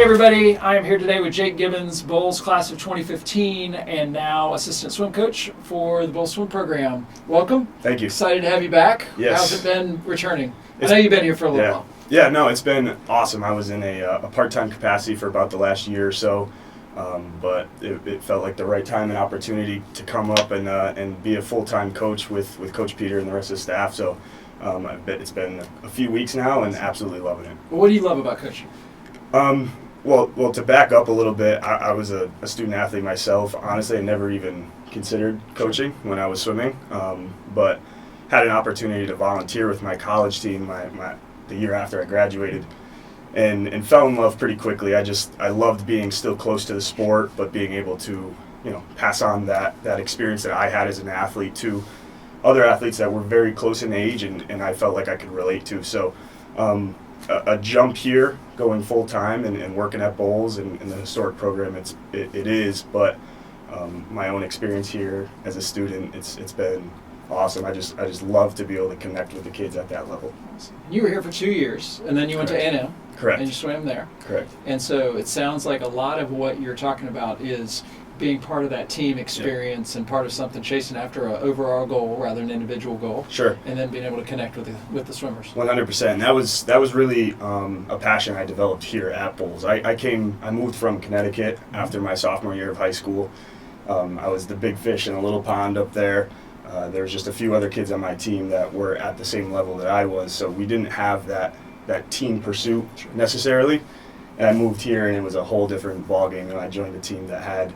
everybody, I am here today with Jake Gibbons, Bulls class of 2015, and now assistant swim coach for the Bulls swim program. Welcome. Thank you. Excited to have you back. Yes. How's it been returning? I know you've been here for a little while. Yeah, no, it's been awesome. I was in a part-time capacity for about the last year or so, but it felt like the right time and opportunity to come up and be a full-time coach with Coach Peter and the rest of the staff. So it's been a few weeks now and absolutely loving it. Well, what do you love about coaching? Well, to back up a little bit, I was a student athlete myself. Honestly, I never even considered coaching when I was swimming, but had an opportunity to volunteer with my college team the year after I graduated, and fell in love pretty quickly. I loved being still close to the sport, but being able to pass on that experience that I had as an athlete to other athletes that were very close in age, and I felt like I could relate to. So a jump here, going full time and working at Bulls and the historic program, it is. But my own experience here as a student, it's been awesome. I just love to be able to connect with the kids at that level. You were here for 2 years, and then you went to A&M. Correct. And you swam there. Correct. And so it sounds like a lot of what you're talking about is being part of that team experience and part of something, chasing after an overall goal rather than an individual goal. Sure. And then being able to connect with the swimmers. 100%. That was really a passion I developed here at Bulls. I moved from Connecticut after my sophomore year of high school. I was the big fish in a little pond up there. There was just a few other kids on my team that were at the same level that I was, so we didn't have that team pursuit necessarily. And I moved here, and it was a whole different ballgame. I joined a team that had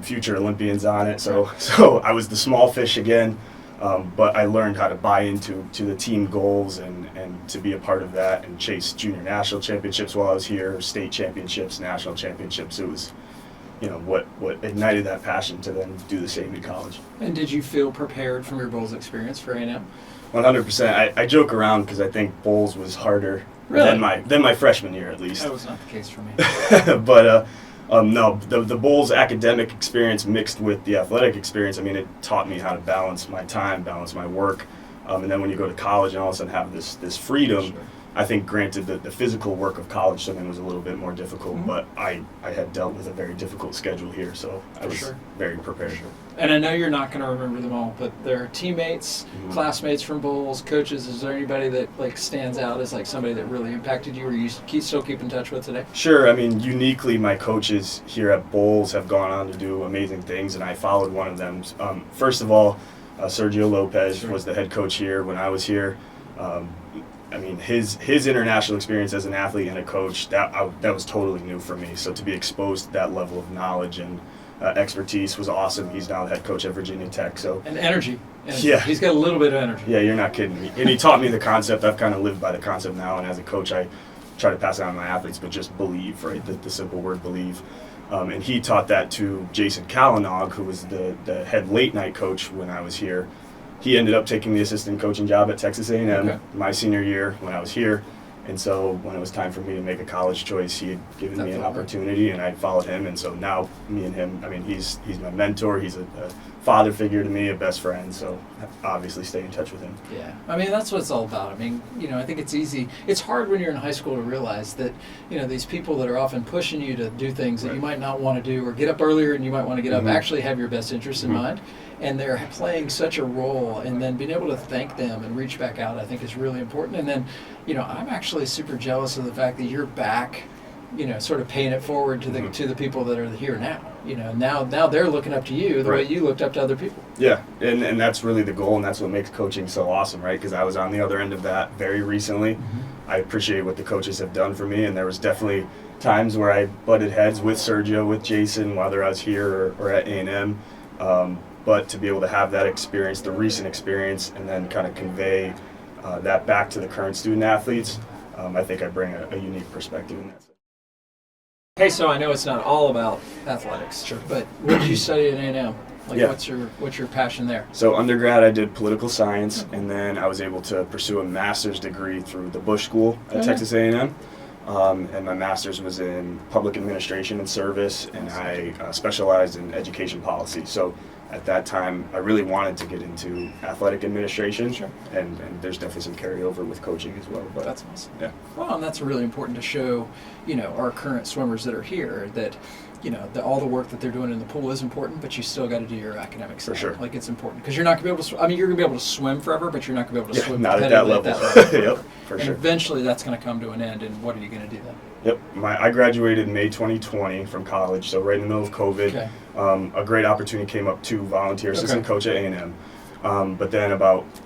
future Olympians on it, so I was the small fish again, but I learned how to buy into the team goals and to be a part of that and chase junior national championships while I was here, state championships, national championships. It was what ignited that passion to then do the same in college. And did you feel prepared from your Bulls experience for A&M? 100%. I joke around because I think Bulls was harder than my freshman year, at least. That was not the case for me. But no, the Bulls academic experience mixed with the athletic experience, it taught me how to balance my time, balance my work. And then when you go to college and all of a sudden have this freedom, sure. I think granted the physical work of college swimming was a little bit more difficult, but I had dealt with a very difficult schedule here, so I was very prepared. Sure. And I know you're not going to remember them all, but there are teammates, classmates from Bulls, coaches. Is there anybody that stands out as somebody that really impacted you, or you still keep in touch with today? Sure. Uniquely, my coaches here at Bulls have gone on to do amazing things, and I followed one of them. First of all, Sergio Lopez was the head coach here when I was here. His international experience as an athlete and a coach, that was totally new for me. So to be exposed to that level of knowledge and expertise was awesome. He's now the head coach at Virginia Tech. And energy. Yeah. He's got a little bit of energy. Yeah, you're not kidding me. And he taught me the concept. I've kind of lived by the concept now, and as a coach, I try to pass it on to my athletes, but just believe, right? The simple word believe. And he taught that to Jason Kalanog, who was the head late night coach when I was here. He ended up taking the assistant coaching job at Texas A&M my senior year when I was here. And so when it was time for me to make a college choice, he had given me an opportunity, and I followed him. And so now me and him, he's my mentor. He's a father figure to me, a best friend. So I obviously stay in touch with him. Yeah. That's what it's all about. I think it's easy. It's hard when you're in high school to realize that, these people that are often pushing you to do things that you might not want to do, or get up earlier and you might want to get up, actually have your best interests in mind. And they're playing such a role, and then being able to thank them and reach back out, I think, is really important. And then, I'm actually super jealous of the fact that you're back, sort of paying it forward to the people that are here now. Now they're looking up to you the way you looked up to other people. Yeah, and that's really the goal, and that's what makes coaching so awesome, right? Because I was on the other end of that very recently. I appreciate what the coaches have done for me, and there was definitely times where I butted heads with Sergio, with Jason, whether I was here or at A&M. But to be able to have that experience, the recent experience, and then kind of convey that back to the current student athletes, I think I bring a unique perspective in that. Hey, so I know it's not all about athletics, but what did you study at A&M? What's your passion there? So undergrad, I did political science, and then I was able to pursue a master's degree through the Bush School at Texas A&M. And my master's was in public administration and service, and I specialized in education policy. So at that time, I really wanted to get into athletic administration, Sure. and there's definitely some carryover with coaching as well. But That's awesome. yeah, Well, and that's really important to show, our current swimmers that are here that, all the work that they're doing in the pool is important, but you still got to do your academics. For sure. Like, it's important because you're not going to be able to. You're going to be able to swim forever, but you're not going to be able to yeah, swim not at that level. level. Yep, for And sure. eventually, that's going to come to an end. And what are you going to do then? Yep, I graduated in May 2020 from college, so right in the middle of COVID. Okay. A great opportunity came up to volunteer assistant Okay. coach at A&M. But then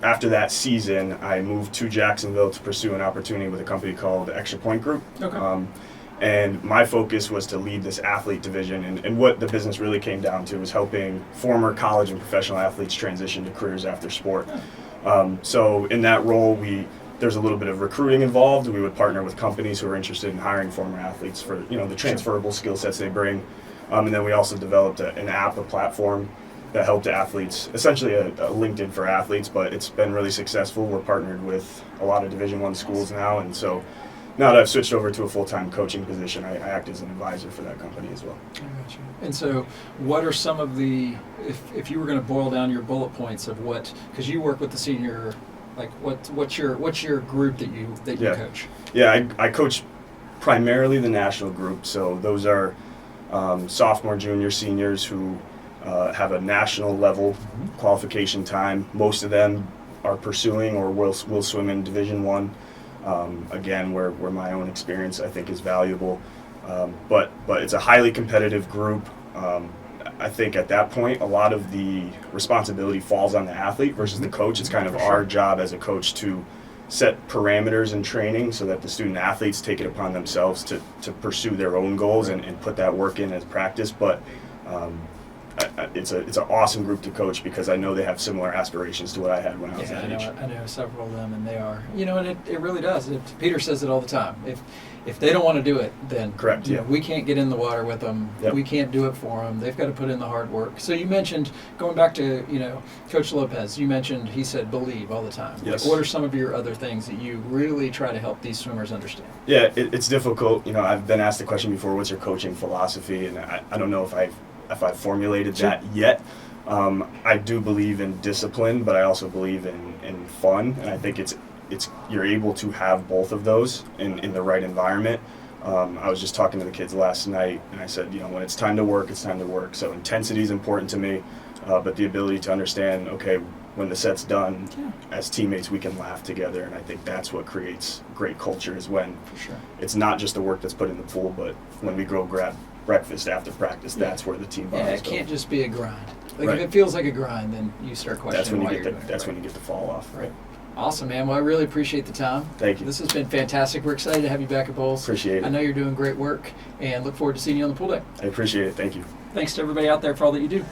after that season, I moved to Jacksonville to pursue an opportunity with a company called Extra Point Group. Okay. And my focus was to lead this athlete division. And what the business really came down to was helping former college and professional athletes transition to careers after sport. So in that role, there's a little bit of recruiting involved. We would partner with companies who are interested in hiring former athletes for the transferable skill sets they bring. And then we also developed an app, a platform that helped athletes, essentially a LinkedIn for athletes, but it's been really successful. We're partnered with a lot of Division I schools now, and so now that I've switched over to a full-time coaching position, I act as an advisor for that company as well. I got you. And so, what are some of the, if you were going to boil down your bullet points of what, because you work with the senior, like what's your group that you Yeah. coach? Yeah, I coach primarily the national group, so those are sophomore, junior, seniors who have a national level qualification time. Most of them are pursuing or will swim in Division I. Again, where my own experience I think is valuable, but it's a highly competitive group. I think at that point a lot of the responsibility falls on the athlete versus the coach. It's kind of our job as a coach to set parameters in training so that the student athletes take it upon themselves to pursue their own goals and put that work in as practice. But it's an awesome group to coach because I know they have similar aspirations to what I had when I was that age. I know several of them, and they are, and it really does. Peter says it all the time. If they don't want to do it, then Correct, yeah. we can't get in the water with them. Yep. We can't do it for them. They've got to put in the hard work. So you mentioned, going back to, Coach Lopez, you mentioned, he said believe all the time. Yes. Like, what are some of your other things that you really try to help these swimmers understand? Yeah, it's difficult. I've been asked the question before, what's your coaching philosophy? And I don't know if I've formulated that yet. I do believe in discipline, but I also believe in fun, and I think it's you're able to have both of those in the right environment. I was just talking to the kids last night, and I said, when it's time to work, it's time to work. So intensity is important to me, but the ability to understand, okay, when the set's done, as teammates, we can laugh together, and I think that's what creates great culture. Is when For sure. it's not just the work that's put in the pool, but when we go grab breakfast after practice, that's where the team bonds. Yeah, it can't just be a grind. Like, Right. if it feels like a grind, then you start questioning That's when why you you're get doing it. when you get the fall off. Right. Awesome, man. Well, I really appreciate the time. Thank you. This has been fantastic. We're excited to have you back at Bowles. Appreciate it. I know you're doing great work, and look forward to seeing you on the pool deck. I appreciate it. Thank you. Thanks to everybody out there for all that you do.